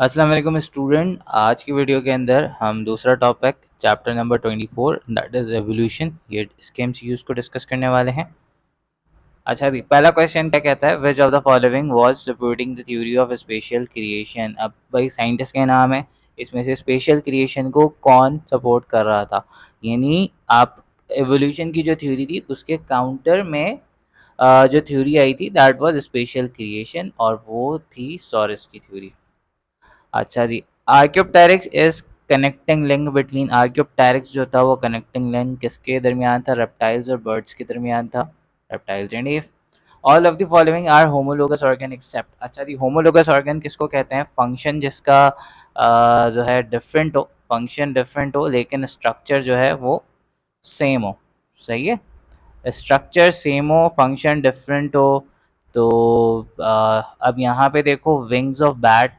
अस्सलाम वालेकुम स्टूडेंट। आज की वीडियो के अंदर हम दूसरा topic chapter number 24 that is evolution ये इसके एमसीक्यूज़ को डिस्कस करने वाले हैं। अच्छा जी, पहला क्वेश्चन क्या कहता है, which of the following was supporting the theory of special creation. अब भाई साइंटिस्ट के नाम है, इसमें से स्पेशल क्रिएशन को कौन सपोर्ट कर रहा था, यानी आप एवोल्यूशन की जो थ्योरी थी उसके काउंटर में जो थ्योरी आई थी दैट वाज स्पेशल क्रिएशन और वो थी सॉरस की थ्योरी। अच्छा जी, archaeopteryx is connecting link between. Archaeopteryx जो था वो कनेक्टिंग लिंक किसके दरमियान था, रेप्टाइल्स और बर्ड्स के दरमियान था, reptiles and aves. All of the following are homologous organ except. अच्छा जी, होमोलोगस ऑर्गन किसको कहते हैं, फंक्शन जिसका जो है डिफरेंट हो, फंक्शन डिफरेंट हो लेकिन स्ट्रक्चर जो है वो सेम हो। सही है, स्ट्रक्चर सेम हो फंक्शन डिफरेंट हो। तो अब यहाँ पे देखो, wings of bat,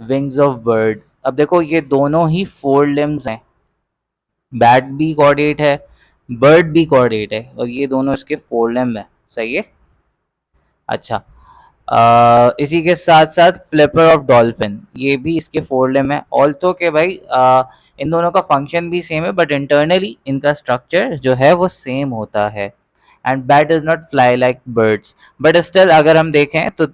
wings of bird. अब देखो ये दोनों ही फोर लिम्स हैं, बैट भी कॉर्डेट है, बर्ड भी कॉर्डेट है और ये दोनों इसके फोर लिम्ब है। सही है। अच्छा, इसी के साथ साथ फ्लिपर ऑफ डॉल्फिन ये भी इसके फोर लिम्ब है। ऑल्थो के भाई इन दोनों का फंक्शन भी सेम है बट इंटरनली इनका स्ट्रक्चर जो है वो सेम होता है। And bat does not fly like birds, but still अगर हम देखें तो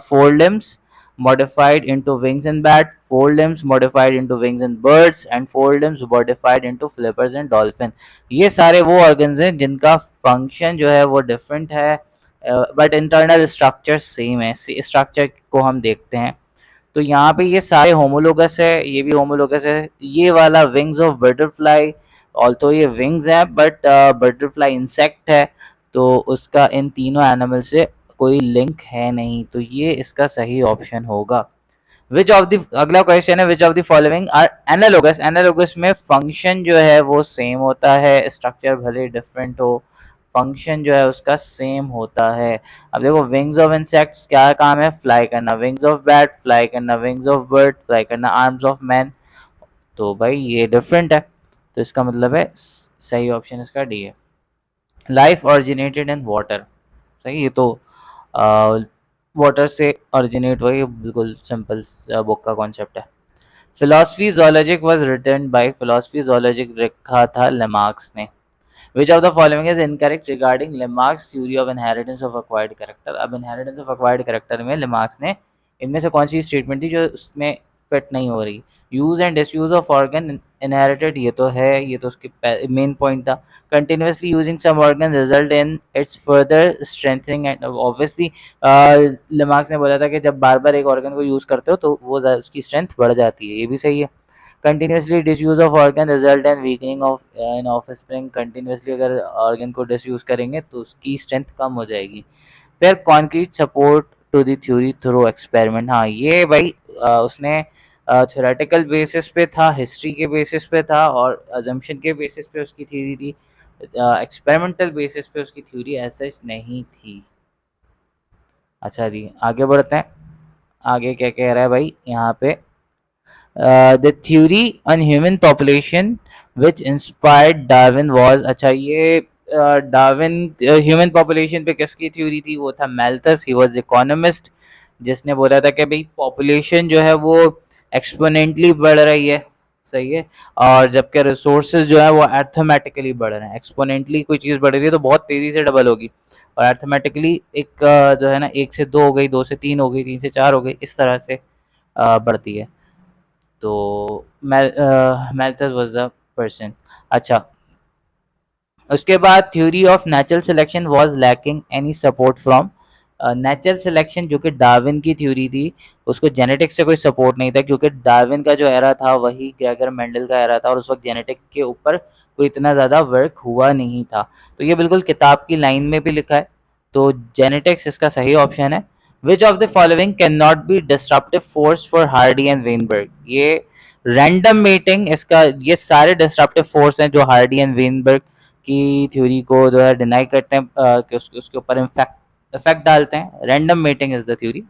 four limbs modified into wings in bat, four limbs modified into wings in birds and four limbs modified into flippers and dolphin। ये सारे वो organs हैं जिनका function जो है वो डिफरेंट है बट इंटरनल स्ट्रक्चर सेम है। स्ट्रक्चर को हम देखते हैं तो यहाँ पे ये सारे होमोलोगस है, ये भी होमोलोगस है। ये वाला विंग्स ऑफ बटरफ्लाई, ऑल्थो ये विंग्स है बट बटरफ्लाई इंसेक्ट है, तो उसका इन तीनों एनिमल से कोई लिंक है नहीं, तो ये इसका सही ऑप्शन होगा। विच ऑफ द, अगला क्वेश्चन है, which of the following are analogous. Analogous में फंक्शन जो है वो सेम होता है, स्ट्रक्चर भले डिफरेंट हो, फंक्शन जो है उसका सेम होता है। अब देखो, विंग्स ऑफ इंसेक्ट्स क्या काम है, फ्लाई करना, विंग्स ऑफ बैट फ्लाई करना, विंग्स ऑफ बर्ड फ्लाई करना, आर्म्स ऑफ मैन। तो भाई ये डिफरेंट है, तो इसका मतलब है सही ऑप्शन इसका डी है। लाइफ ऑरिजिनेटेड इन वाटर, सही, ये तो वाटर से ऑरिजिनेट हुआ, ये बिल्कुल सिंपल बुक का कॉन्सेप्ट है। Philosophy zoologique was written by, philosophy zoologique लिखा था लेमार्क्स ने। Which of the following is incorrect regarding Lamarck's theory of inheritance of acquired character। अब inheritance of acquired character में लेमार्क्स ने इनमें से कौन सी स्टेटमेंट थी जो उसमें फिट नहीं हो रही। Use and disuse of organ inherited, ये तो है, ये तो उसके मेन पॉइंट था। Continuously using some organ result in its further strengthening and obviously Lamarck's ने बोला था कि जब बार बार एक ऑर्गन को यूज करते हो तो वो उसकी स्ट्रेंथ बढ़ जाती है, ये भी सही है। Continuously disuse of organ result in weakening of in offspring, continuously अगर ऑर्गन को डिसयूज करेंगे तो उसकी स्ट्रेंथ कम हो जाएगी। फिर concrete support to the theory through experiment, हाँ ये भाई उसने थ्योरेटिकल बेसिस पे था, हिस्ट्री के बेसिस पे था और अजम्पशन के बेसिस पे उसकी थ्योरी थी, एक्सपेरिमेंटल बेसिस पे उसकी थ्योरी ऐसा नहीं थी। अच्छा जी, आगे बढ़ते हैं। आगे क्या कह रहा है भाई यहाँ पे, the theory on human population which inspired Darwin was. अच्छा, ये डार्विन ह्यूमन पॉपुलेशन पे किसकी थ्योरी थी, वो था मैल्थस, ही वाज इकोनॉमिस्ट, जिसने बोला था कि भाई पॉपुलेशन जो है वो एक्सपोनेंटली बढ़ रही है। सही है, और जबकि रिसोर्सेज जो है वो अर्थमेटिकली बढ़ रहे हैं। एक्सपोनेंटली कोई चीज़ बढ़ रही है तो बहुत तेज़ी से डबल होगी, और अर्थमेटिकली एक जो है ना, 1 से 2 हो गई, 2 से 3 हो गई, 3 से 4 हो गई, इस तरह से बढ़ती है। तो मैल्थस वाज द पर्सन। अच्छा, उसके बाद theory of natural selection was lacking any support from. Natural selection जो कि डार्विन की थ्योरी थी, उसको जेनेटिक्स से कोई सपोर्ट नहीं था, क्योंकि डार्विन का जो एरा था वही ग्रेगर मेंडल का एरा था और उस वक्त जेनेटिक के ऊपर कोई इतना ज़्यादा वर्क हुआ नहीं था। तो ये बिल्कुल किताब की लाइन में भी लिखा है, तो जेनेटिक्स इसका सही ऑप्शन है। Which of the following can not be disruptive force for Hardy and Weinberg. ये रैंडम मीटिंग, इसका ये सारे डिस्ट्रप्टिव फोर्स हैं जो हार्डी एंड वेनबर्ग की थ्योरी को जो है डिनाई करते हैं कि उसके ऊपर इफेक्ट डालते हैं। Random meeting is the theory.